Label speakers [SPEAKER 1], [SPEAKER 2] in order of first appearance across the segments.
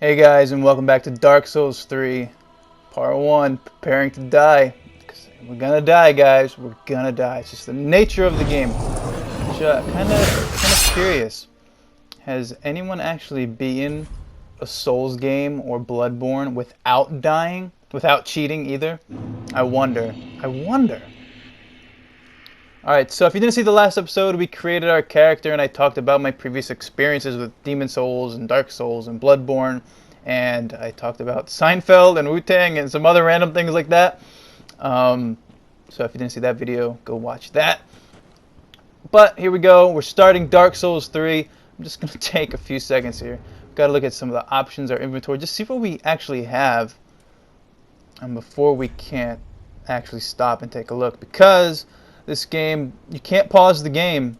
[SPEAKER 1] Hey guys, and welcome back to Dark Souls 3, Part 1, Preparing to Die. 'Cause we're gonna die, guys. We're gonna die. It's just the nature of the game. Which, kind of curious. Has anyone actually beaten a Souls game or Bloodborne without dying? Without cheating either? I wonder. I wonder. Alright, so if you didn't see the last episode, we created our character and I talked about my previous experiences with Demon Souls and Dark Souls and Bloodborne. And I talked about Seinfeld and Wu-Tang and some other random things like that. So if you didn't see that video, go watch that. But here we go. We're starting Dark Souls 3. I'm just going to take a few seconds here. Got to look at some of the options, our inventory, just see what we actually have. And before we can't actually stop and take a look, because this game, you can't pause the game.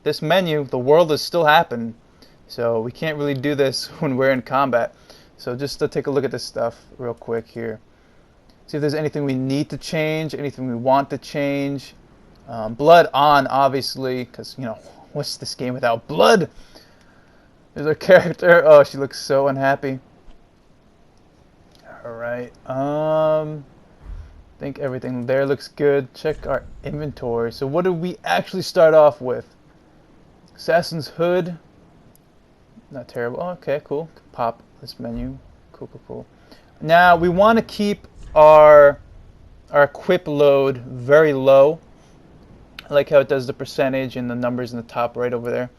[SPEAKER 1] This menu, the world is still happening. So we can't really do this when we're in combat. So just to take a look at this stuff real quick here. See if there's anything we need to change, anything we want to change. Blood on, obviously, because, you know, what's this game without blood? There's our character. Oh, she looks so unhappy. Alright. I think everything there looks good. Check our inventory. So what did we actually start off with? Assassin's Hood. Not terrible. Oh, okay, cool. Pop this menu. Cool. Now we want to keep our equip load very low. I like how it does the percentage and the numbers in the top right over there.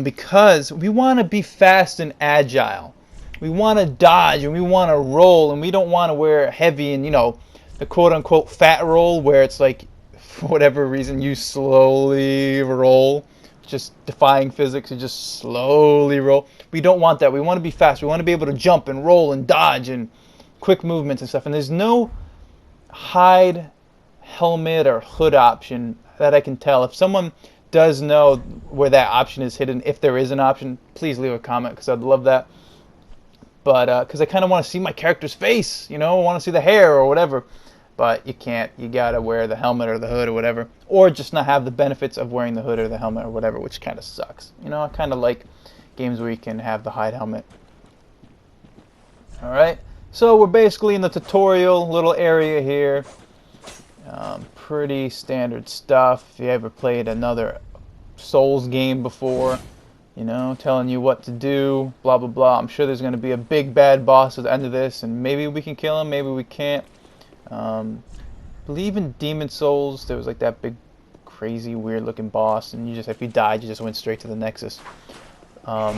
[SPEAKER 1] Because we want to be fast and agile. We want to dodge and we want to roll, and we don't want to wear heavy and, you know, the quote-unquote fat roll, where it's like, for whatever reason, you slowly roll, just defying physics, you just slowly roll. We don't want that. We want to be fast. We want to be able to jump and roll and dodge and quick movements and stuff. And there's no hide helmet or hood option that I can tell. If someone does know where that option is hidden, if there is an option, please leave a comment, because I'd love that. But because I kind of want to see my character's face, you know, I want to see the hair or whatever. But you can't. You gotta wear the helmet or the hood or whatever, or just not have the benefits of wearing the hood or the helmet or whatever, which kind of sucks. You know, I kind of like games where you can have the hide helmet. All right, so we're basically in the tutorial little area here. Pretty standard stuff. If you ever played another Souls game before, you know, telling you what to do, blah blah blah. I'm sure there's going to be a big bad boss at the end of this, and maybe we can kill him, maybe we can't. Believe in Demon Souls, there was like that big, crazy, weird-looking boss, and you just, if you died, you just went straight to the Nexus. So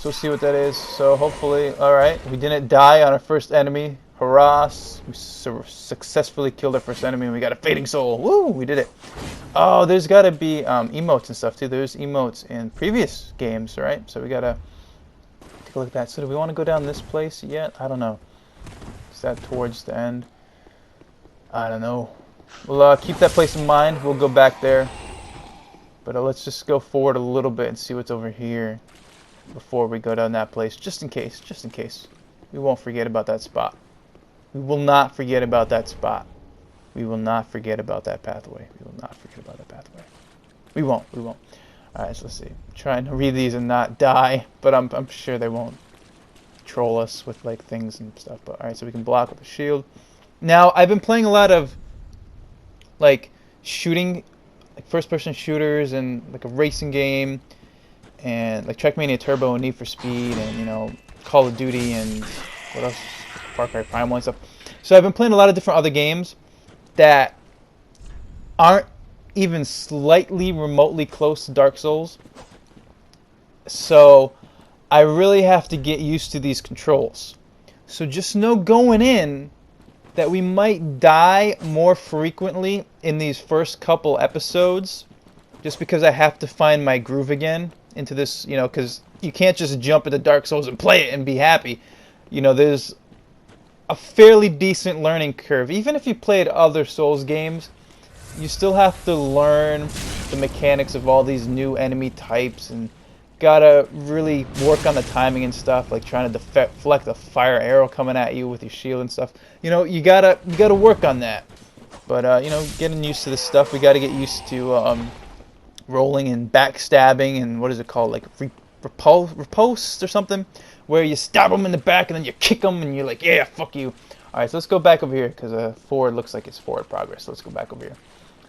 [SPEAKER 1] we'll see what that is. So hopefully, all right, we didn't die on our first enemy. Hurrah! We successfully killed our first enemy, and we got a fading soul. Woo! We did it. Oh, there's got to be emotes and stuff too. There's emotes in previous games, right? So we gotta take a look at that. So do we want to go down this place yet? I don't know. Is that towards the end? I don't know. We'll keep that place in mind. We'll go back there. But let's just go forward a little bit and see what's over here before we go down that place. Just in case. Just in case. We won't forget about that spot. We will not forget about that spot. We will not forget about that pathway. We will not forget about that pathway. We won't. We won't. Alright, so let's see. I'm trying to read these and not die. But I'm sure they won't troll us with like things and stuff. But alright, so we can block with a shield. Now, I've been playing a lot of, like, shooting, like, first-person shooters and, like, a racing game, and, like, Trackmania Turbo and Need for Speed, and, you know, Call of Duty, and what else? Far Cry Primal and stuff. So I've been playing a lot of different other games that aren't even slightly remotely close to Dark Souls. So I really have to get used to these controls. So just know going in that we might die more frequently in these first couple episodes, just because I have to find my groove again into this, you know, because you can't just jump into Dark Souls and play it and be happy. You know, there's a fairly decent learning curve. Even if you played other Souls games, you still have to learn the mechanics of all these new enemy types, and gotta really work on the timing and stuff, like trying to deflect a fire arrow coming at you with your shield and stuff. You know, you gotta work on that. But you know, getting used to this stuff, we gotta get used to rolling and backstabbing and what is it called, like riposte or something, where you stab them in the back and then you kick them and you're like, yeah, fuck you. All right, so let's go back over here because forward looks like it's forward progress. So let's go back over here.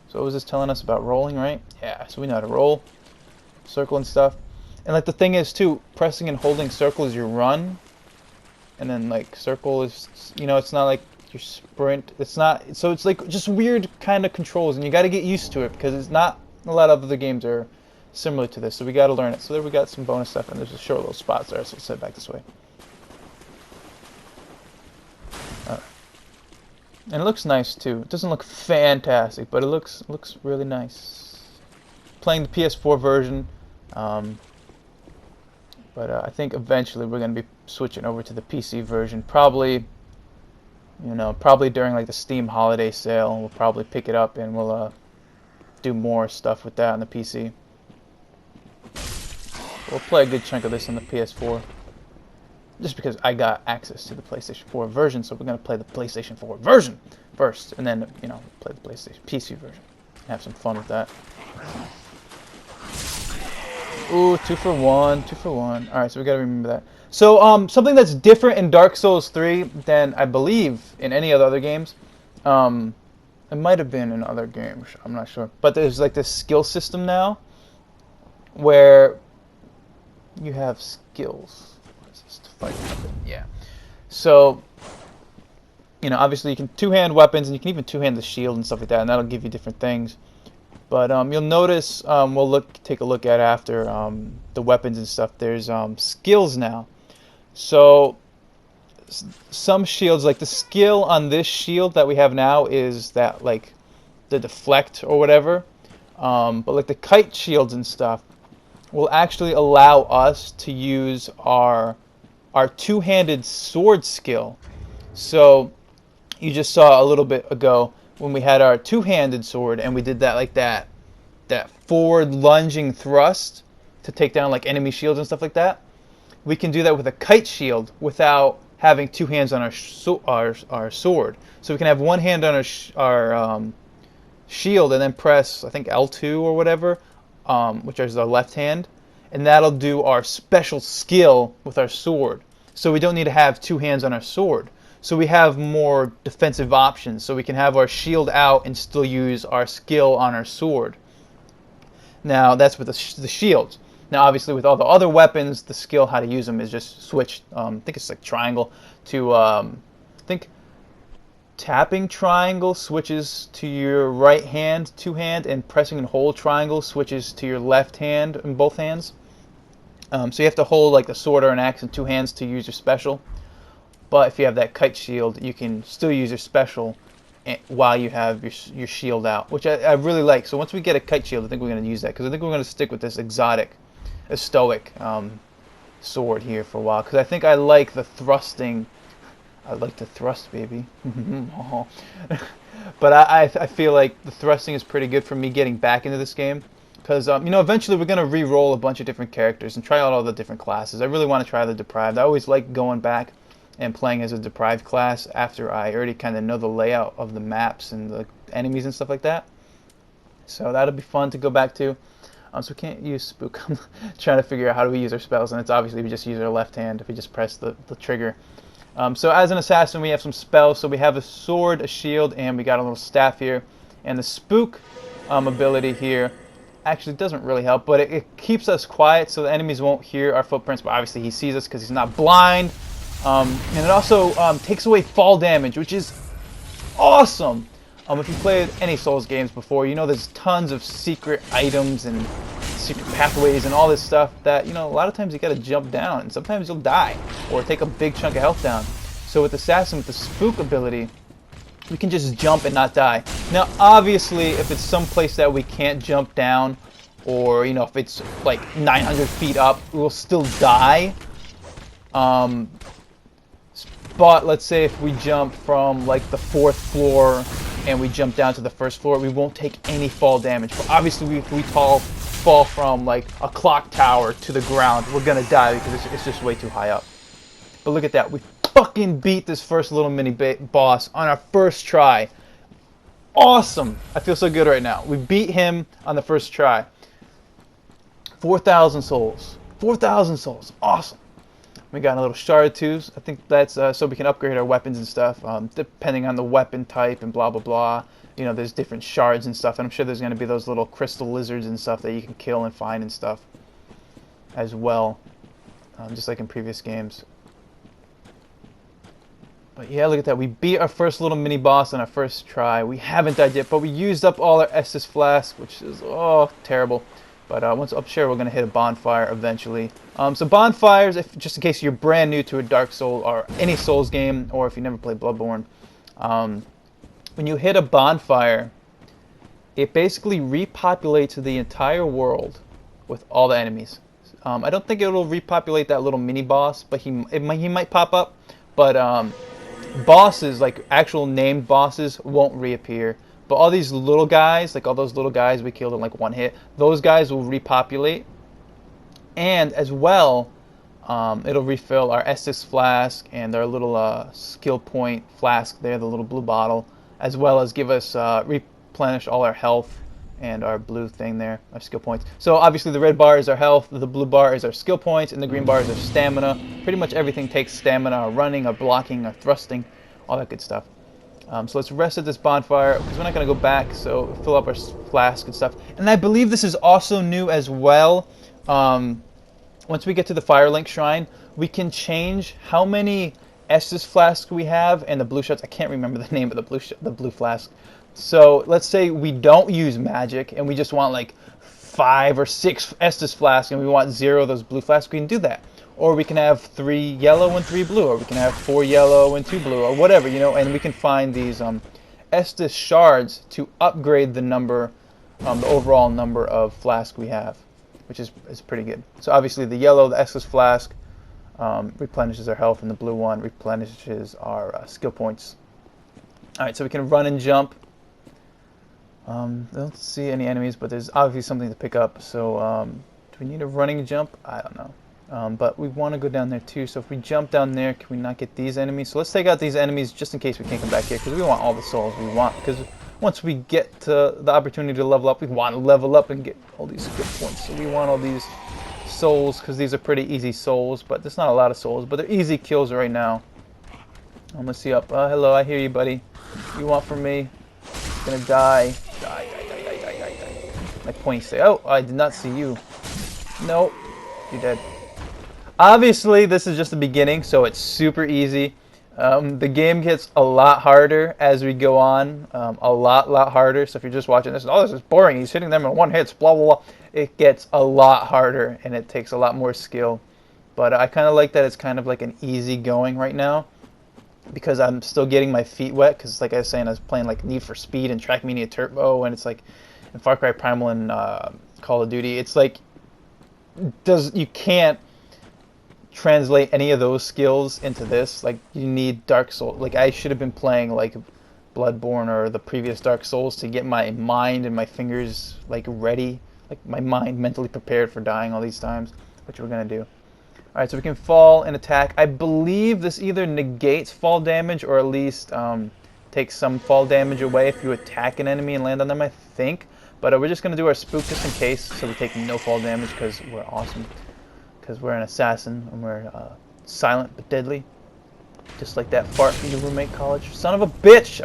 [SPEAKER 1] So what was this telling us about rolling, right? Yeah, so we know how to roll, circle and stuff. And like the thing is too, pressing and holding circle is your run, and then like circle is, you know, it's not like your sprint. It's not, so it's like just weird kind of controls, and you got to get used to it because it's not a lot of other games are similar to this. So we got to learn it. So there we got some bonus stuff, and there's a short little spots there. So let's head back this way. And it looks nice too. It doesn't look fantastic, but it looks really nice. Playing the PS4 version, but I think eventually we're going to be switching over to the PC version. Probably, you know, probably during like the Steam holiday sale, we'll probably pick it up and we'll do more stuff with that on the PC. We'll play a good chunk of this on the PS4. Just because I got access to the PlayStation 4 version, so we're going to play the PlayStation 4 version first, and then, you know, play the PlayStation PC version. Have some fun with that. Ooh, 2 for 1, 2 for 1. Alright, so we got to remember that. So, something that's different in Dark Souls 3 than, I believe, in any of the other games, it might have been in other games, I'm not sure, but there's like this skill system now, where you have skills. Yeah. So, you know, obviously you can two-hand weapons, and you can even two-hand the shield and stuff like that, and that'll give you different things. But you'll notice, we'll take a look at after the weapons and stuff. There's skills now. So some shields, like the skill on this shield that we have now is that like the deflect or whatever. But like the kite shields and stuff will actually allow us to use our two-handed sword skill. So you just saw a little bit ago when we had our two-handed sword and we did that like that forward lunging thrust to take down like enemy shields and stuff like that. We can do that with a kite shield without having two hands on our sword. So we can have one hand on our shield and then press, I think, L2 or whatever, which is our left hand, and that'll do our special skill with our sword. So we don't need to have two hands on our sword. So we have more defensive options. So we can have our shield out and still use our skill on our sword. Now that's with the shields. Now obviously with all the other weapons, the skill how to use them is just switch. I think it's like triangle to I think tapping triangle switches to your right hand, two hand, and pressing and hold triangle switches to your left hand in both hands. So you have to hold like the sword or an axe in two hands to use your special. But if you have that kite shield, you can still use your special while you have your shield out, which I really like. So once we get a kite shield, I think we're going to use that, because I think we're going to stick with this exotic, stoic sword here for a while, because I think I like the thrusting. I like to thrust, baby. But I feel like the thrusting is pretty good for me getting back into this game. Because, you know, eventually we're going to re-roll a bunch of different characters and try out all the different classes. I really want to try the Deprived. I always like going back and playing as a Deprived class after I already kind of know the layout of the maps and the enemies and stuff like that. So that'll be fun to go back to. So we can't use Spook. I'm trying to figure out how do we use our spells, and it's obviously we just use our left hand if we just press the trigger. So as an assassin, we have some spells. So we have a sword, a shield, and we got a little staff here. And the Spook ability here actually doesn't really help, but it keeps us quiet so the enemies won't hear our footprints, but obviously he sees us because he's not blind. And it also takes away fall damage, which is awesome. If you played any Souls games before, you know there's tons of secret items and secret pathways and all this stuff that, you know, a lot of times you gotta jump down, and sometimes you'll die or take a big chunk of health down. So with Assassin, with the Spook ability, we can just jump and not die. Now, obviously, if it's some place that we can't jump down, or, you know, if it's like 900 feet up, we'll still die. But let's say if we jump from like the 4th floor and we jump down to the 1st floor, we won't take any fall damage. But obviously, if we fall from like a clock tower to the ground, we're gonna die because it's just way too high up. But look at that. We fucking beat this first little mini boss on our first try. Awesome. I feel so good right now. We beat him on the first try. 4,000 souls. 4,000 souls. Awesome. We got a little shard too. I think that's so we can upgrade our weapons and stuff, depending on the weapon type and blah blah blah. You know, there's different shards and stuff, and I'm sure there's going to be those little crystal lizards and stuff that you can kill and find and stuff as well, just like in previous games. But yeah, look at that. We beat our first little mini boss on our first try. We haven't died yet, but we used up all our Estus flask, which is terrible. But once up here, we're going to hit a bonfire eventually. So bonfires, just in case you're brand new to a Dark Soul or any Souls game, or if you never played Bloodborne, when you hit a bonfire, it basically repopulates the entire world with all the enemies. I don't think it'll repopulate that little mini boss, but he might pop up. But bosses, like actual named bosses, won't reappear. But all these little guys, like all those little guys we killed in like one hit, those guys will repopulate. And as well, it'll refill our Estus flask and our little skill point flask there, the little blue bottle, as well as give us replenish all our health and our blue thing there, our skill points. So obviously the red bar is our health, the blue bar is our skill points, and the green bar is our stamina. Pretty much everything takes stamina, our running, our blocking, our thrusting, all that good stuff. So let's rest at this bonfire, because we're not going to go back, so fill up our flask and stuff. And I believe this is also new as well. Once we get to the Firelink Shrine, we can change how many Estus flasks we have and the blue shards. I can't remember the name of the blue flask. So let's say we don't use magic and we just want like 5 or 6 Estus flasks and we want 0 of those blue flasks, we can do that. Or we can have 3 yellow and 3 blue, or we can have 4 yellow and 2 blue, or whatever, you know, and we can find these Estus shards to upgrade the number, the overall number of flasks we have, which is pretty good. So obviously the yellow, the Estus flask, replenishes our health, and the blue one replenishes our skill points. Alright, so we can run and jump. I don't see any enemies, but there's obviously something to pick up. So do we need a running jump? I don't know. But we want to go down there too. So if we jump down there, can we not get these enemies? So let's take out these enemies just in case we can't come back here, because we want all the souls we want. Because once we get to the opportunity to level up, we want to level up and get all these skill points. So we want all these souls, because these are pretty easy souls, but there's not a lot of souls, but they're easy kills right now. Let's see up. Hello, I hear you, buddy. You want from me? You're gonna die. Die. Like pointy say. Oh, I did not see you. Nope. You're dead. Obviously, this is just the beginning, so it's super easy. The game gets a lot harder as we go on. A lot harder. So if you're just watching this, oh, this is boring. He's hitting them in one hit. Blah, blah, blah. It gets a lot harder, and it takes a lot more skill. But I kind of like that it's kind of like an easy going right now, because I'm still getting my feet wet, because like I was saying, I was playing like Need for Speed and Trackmania Turbo, and it's like in Far Cry Primal and Call of Duty, it's like you can't translate any of those skills into this. Like, you need Dark Souls. Like, I should have been playing like Bloodborne or the previous Dark Souls to get my mind and my fingers like ready, like my mind mentally prepared for dying all these times, which we're gonna do. Alright, so we can fall and attack. I believe this either negates fall damage or at least takes some fall damage away if you attack an enemy and land on them, I think. But we're just going to do our spook just in case, so we take no fall damage, because we're awesome. Because we're an assassin, and we're silent but deadly. Just like that fart from your roommate college. Son of a bitch!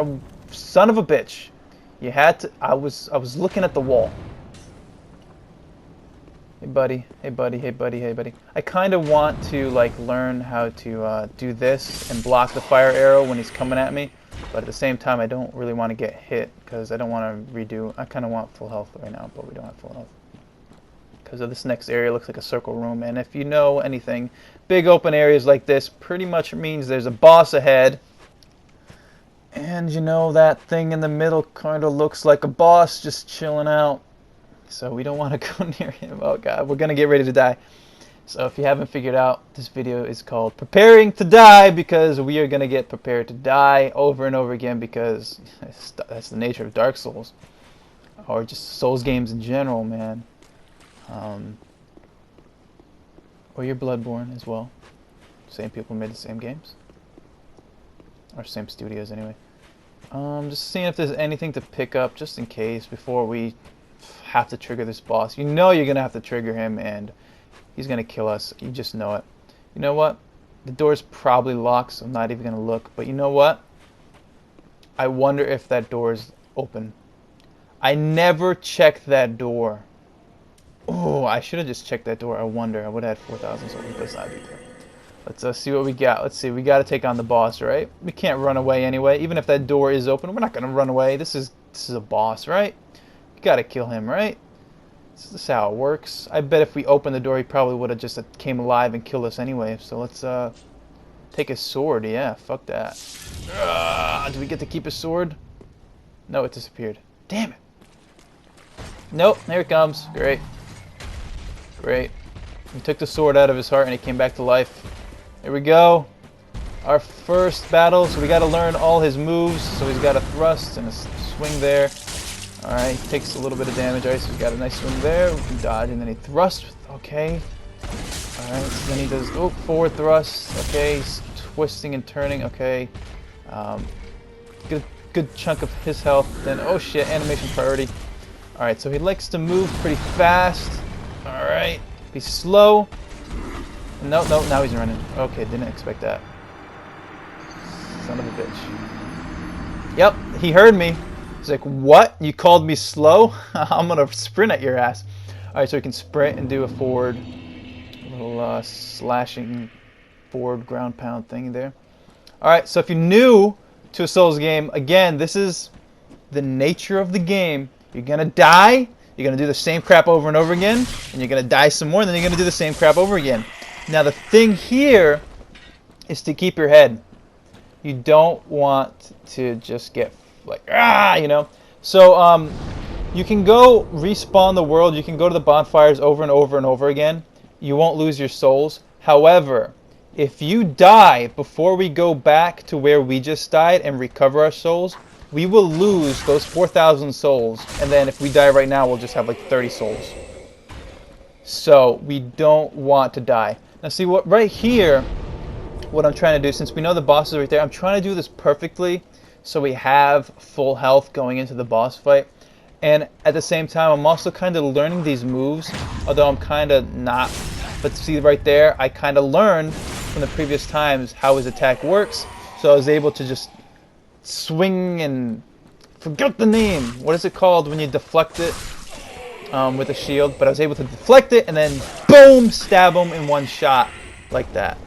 [SPEAKER 1] Son of a bitch! You had to... I was looking at the wall. Hey buddy, hey buddy, hey buddy, hey buddy. I kind of want to like learn how to do this and block the fire arrow when he's coming at me, but at the same time I don't really want to get hit, because I don't want to redo. I kind of want full health right now, but we don't have full health. Because of this next area looks like a circle room, and if you know anything, big open areas like this pretty much means there's a boss ahead. And you know, that thing in the middle kind of looks like a boss just chilling out. So we don't want to go near him. Oh god, we're going to get ready to die. So if you haven't figured out, this video is called Preparing to Die, because we are going to get prepared to die over and over again, because that's the nature of Dark Souls. Or just Souls games in general, man. Or your Bloodborne as well. Same people made the same games. Or same studios anyway. Just seeing if there's anything to pick up just in case before we have to trigger this boss. You know you're gonna have to trigger him, and He's gonna kill us. You just know it. You know what? The door's probably locked, so I'm not even gonna look. But you know what? I wonder if that door is open. I never checked that door. Oh, I should have just checked that door. I wonder. I would have had 4,000 souls, but it's not a big deal. Let's see what we got. Let's see. We got to take on the boss, right? We can't run away anyway. Even if that door is open, we're not gonna run away. This is a boss, right? We gotta kill him, right? This is how it works. I bet if we opened the door, he probably would have just came alive and killed us anyway. So let's take his sword. Yeah, fuck that. Do we get to keep his sword? No, it disappeared. Damn it. Nope, here it comes. Great. Great. We took the sword out of his heart and he came back to life. Here we go. Our first battle. So we got to learn all his moves. So he's got a thrust and a swing there. Alright, he takes a little bit of damage. Alright, so he's got a nice swing there. We can dodge and then he thrusts. Okay. Alright, so then he does forward thrust. Okay, he's twisting and turning. Okay. Good chunk of his health. Then, oh shit, animation priority. Alright, so he likes to move pretty fast. Alright, be slow. No, now he's running. Okay, didn't expect that. Son of a bitch. Yep, he heard me. He's like, what? You called me slow? I'm gonna sprint at your ass. Alright, so we can sprint and do a forward, little slashing forward ground pound thing there. Alright, so if you're new to a Souls game, again, this is the nature of the game. You're gonna die, you're gonna do the same crap over and over again, and you're gonna die some more, and then you're gonna do the same crap over again. Now the thing here is to keep your head. You don't want to just get like, you know. So you can go respawn the world, you can go to the bonfires over and over and over again. You won't lose your souls. However, if you die before we go back to where we just died and recover our souls, we will lose those 4,000 souls. And then if we die right now, we'll just have like 30 souls. So we don't want to die. Now see what right here, what I'm trying to do, since we know the boss is right there, I'm trying to do this perfectly so we have full health going into the boss fight. And at the same time, I'm also kind of learning these moves, although I'm kind of not. But see right there, I kind of learned from the previous times how his attack works, so I was able to just swing and forget the name. What is it called when you deflect it with a shield? But I was able to deflect it and then boom, stab him in one shot like that.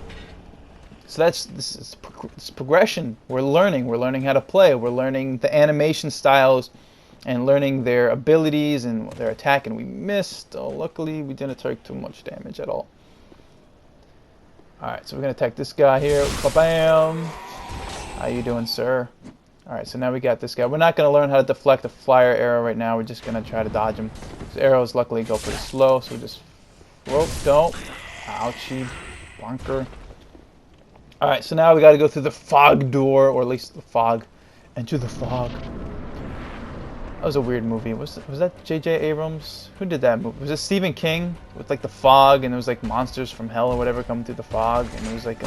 [SPEAKER 1] So this is progression. We're learning how to play. We're learning the animation styles and learning their abilities and their attack. And we missed. Oh, luckily we didn't take too much damage at all. All right, so we're gonna attack this guy here. Ba-bam. How you doing, sir? All right, so now we got this guy. We're not gonna learn how to deflect a flyer arrow right now. We're just gonna try to dodge him. His arrows luckily go pretty slow, so we just don't. Ouchie, bonker. All right, so now we got to go through the fog door, or at least the fog. Enter the fog. That was a weird movie. Was that J.J. Abrams? Who did that movie? Was it Stephen King with like the fog, and it was like monsters from hell or whatever coming through the fog, and it was like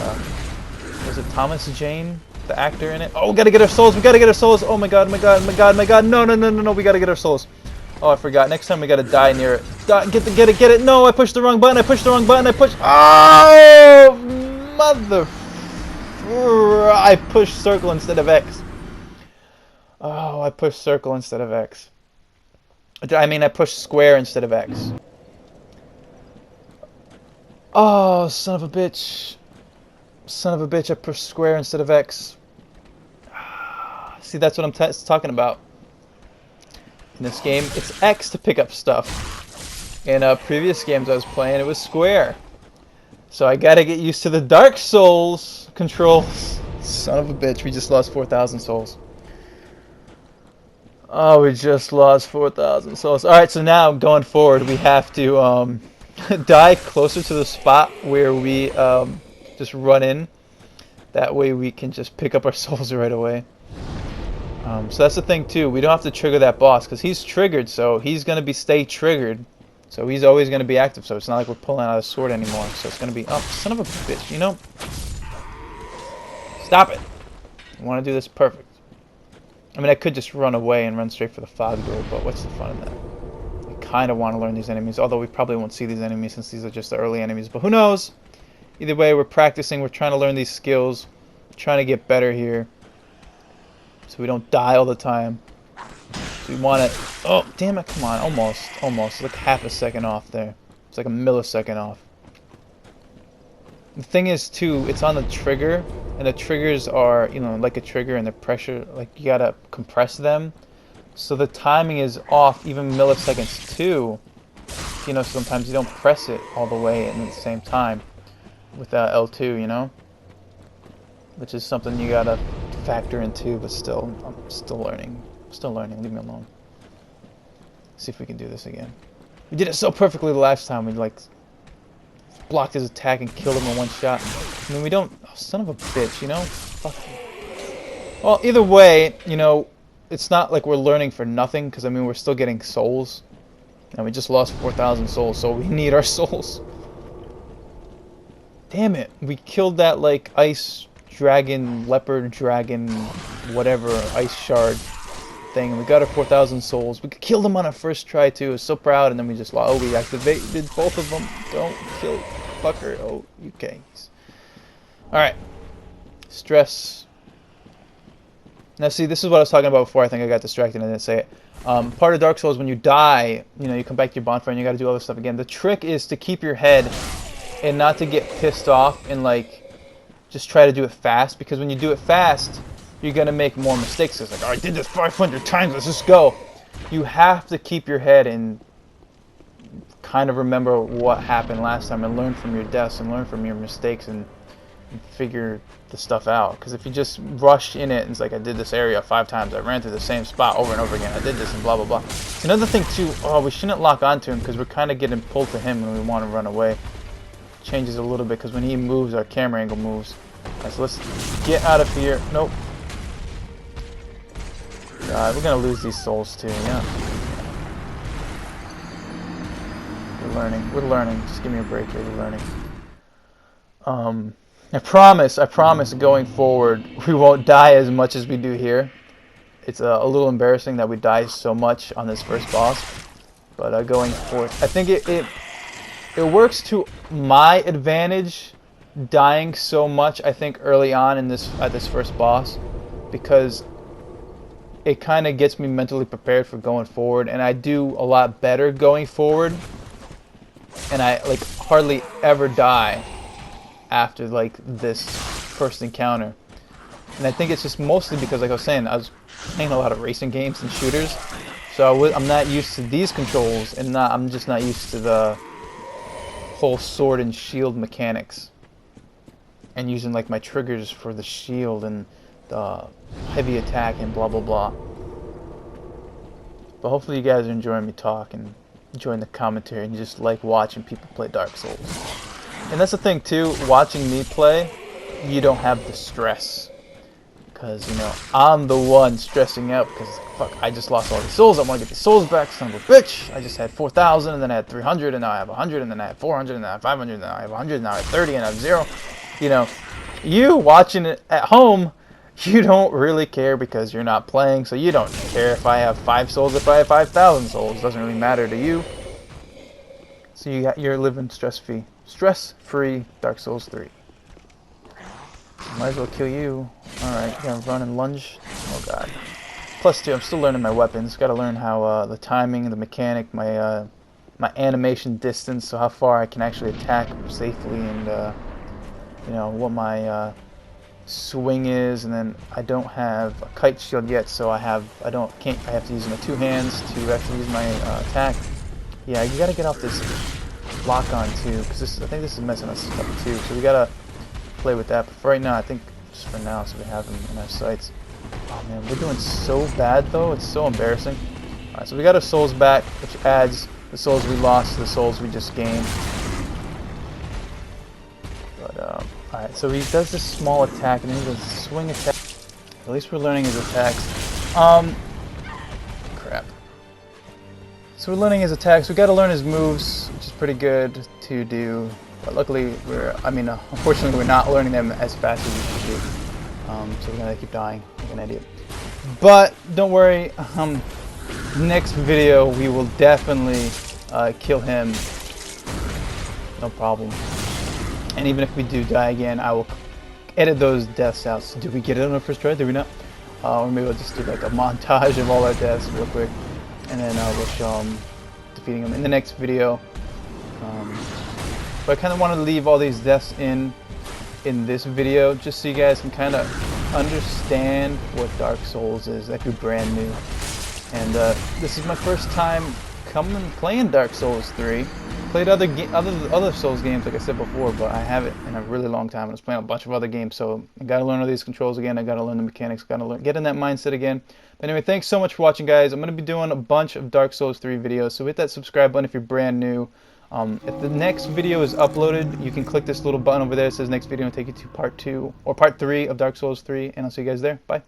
[SPEAKER 1] was it Thomas Jane, the actor in it? Oh, we gotta get our souls. We gotta get our souls. Oh my god, my god, my god, my god. No, no, no, no, no. We gotta get our souls. Oh, I forgot. Next time we gotta die near it. Get it. No, I pushed the wrong button. I pushed the wrong button. Oh, mother. I pushed circle instead of X. Oh, I pushed circle instead of X. I mean, I pushed square instead of X. Oh, son of a bitch. Son of a bitch, I pushed square instead of X. See, that's what I'm talking about. In this game, it's X to pick up stuff. In previous games I was playing, it was square. So I gotta get used to the Dark Souls controls. Son of a bitch, we just lost 4,000 souls. Oh, we just lost 4,000 souls. Alright, so now going forward, we have to die closer to the spot where we just run in. That way we can just pick up our souls right away. So that's the thing too, we don't have to trigger that boss, because he's triggered, so he's going to stay triggered. So he's always going to be active, so it's not like we're pulling out a sword anymore. So it's going to be, oh, son of a bitch, you know? Stop it. I want to do this perfect. I mean, I could just run away and run straight for the fog door, but what's the fun of that? kind of want to learn these enemies, although we probably won't see these enemies since these are just the early enemies, but who knows? Either way, we're practicing, we're trying to learn these skills, trying to get better here, so we don't die all the time. So we want to... Oh, damn it, come on, almost. Like half a second off there. It's like a millisecond off. The thing is, too, it's on the trigger, and the triggers are, you know, like a trigger, and the pressure, like, you gotta compress them. So the timing is off, even milliseconds, too. You know, sometimes you don't press it all the way at the same time with L2, you know? Which is something you gotta factor in, too, but still, I'm still learning. Leave me alone. See if we can do this again. We did it so perfectly the last time. We, like, blocked his attack and killed him in one shot. I mean, we don't... Oh, son of a bitch, you know? Fuck you. Well, either way, you know, it's not like we're learning for nothing, because, I mean, we're still getting souls. And we just lost 4,000 souls, so we need our souls. Damn it. We killed that, like, ice dragon, leopard dragon, whatever, ice shard thing. And we got our 4,000 souls. We killed them on our first try, too. I was so proud, and then we just lost. Oh, we activated both of them. Don't kill fucker. Oh, okay. Alright. Stress. Now, see, this is what I was talking about before. I think I got distracted and I didn't say it. Part of Dark Souls, when you die, you know, you come back to your bonfire and you got to do all this stuff again. The trick is to keep your head and not to get pissed off and, like, just try to do it fast. Because when you do it fast, you're going to make more mistakes. It's like, oh, I did this 500 times, let's just go. You have to keep your head and kind of remember what happened last time and learn from your deaths and learn from your mistakes and figure the stuff out. Because if you just rush in it and it's like, I did this area 5 times, I ran through the same spot over and over again, I did this and blah blah blah. Another thing too, oh, we shouldn't lock onto him because we're kind of getting pulled to him when we want to run away. Changes a little bit because when he moves, our camera angle moves. Alright, so let's get out of here. Nope. God, we're gonna lose these souls too, yeah. We're learning. Just give me a break here, we're learning. I promise going forward, we won't die as much as we do here. It's a little embarrassing that we die so much on this first boss. But going forward, I think it works to my advantage, dying so much, I think, early on in at this first boss. Because it kind of gets me mentally prepared for going forward. And I do a lot better going forward. And I, like, hardly ever die after, like, this first encounter. And I think it's just mostly because, like I was saying, I was playing a lot of racing games and shooters, so I'm not used to these controls, and I'm just not used to the whole sword and shield mechanics and using, like, my triggers for the shield and the heavy attack and blah blah blah. But hopefully you guys are enjoying me talk and enjoying the commentary and just like watching people play Dark Souls. And that's the thing too, watching me play, you don't have the stress. Because, you know, I'm the one stressing out because, fuck, I just lost all these souls, I want to get these souls back, son of a bitch. I just had 4,000, and then I had 300, and now I have 100, and then I have 400, and then I have 500, and then I have 100, and now I have 30, and I have 0. You know, you watching it at home, you don't really care because you're not playing, so you don't care if I have 5 souls, if I have 5,000 souls. It doesn't really matter to you. So you're living stress-free Dark Souls 3. Might as well kill you. Alright, gonna run and lunge. Oh god. Plus, too, I'm still learning my weapons. Gotta learn how the timing, the mechanic, my animation distance, so how far I can actually attack safely, and you know, what my swing is. And then I don't have a kite shield yet, so I have to use my 2 hands to actually use my attack. Yeah, you gotta get off this lock on too, because I think this is messing us up too. So we gotta play with that. But for right now, I think just for now, so we have them in our sights. Oh man, we're doing so bad though. It's so embarrassing. All right, so we got our souls back, which adds the souls we lost to the souls we just gained. But all right, so he does this small attack and then he does a swing attack. At least we're learning his attacks. Crap. So we're learning his attacks. We got to learn his moves, which is pretty good to do. But luckily, unfortunately, we're not learning them as fast as we should do. So we're gonna keep dying like an idiot. But don't worry, next video we will definitely kill him, no problem. And even if we do die again, I will edit those deaths out. So did we get it on our first try? Did we not? Or maybe we'll just do like a montage of all our deaths real quick, and then we'll show him defeating him in the next video. But I kind of want to leave all these deaths in this video just so you guys can kind of understand what Dark Souls is if you're brand new. And this is my first time playing Dark Souls 3. Played other Souls games, like I said before, but I haven't in a really long time. I was playing a bunch of other games, so I gotta learn all these controls again. I gotta learn the mechanics. Gotta get in that mindset again. But anyway, thanks so much for watching, guys. I'm gonna be doing a bunch of Dark Souls 3 videos, so hit that subscribe button if you're brand new. If the next video is uploaded, you can click this little button over there. It says next video and take you to part 2 or part 3 of Dark Souls 3, and I'll see you guys there. Bye.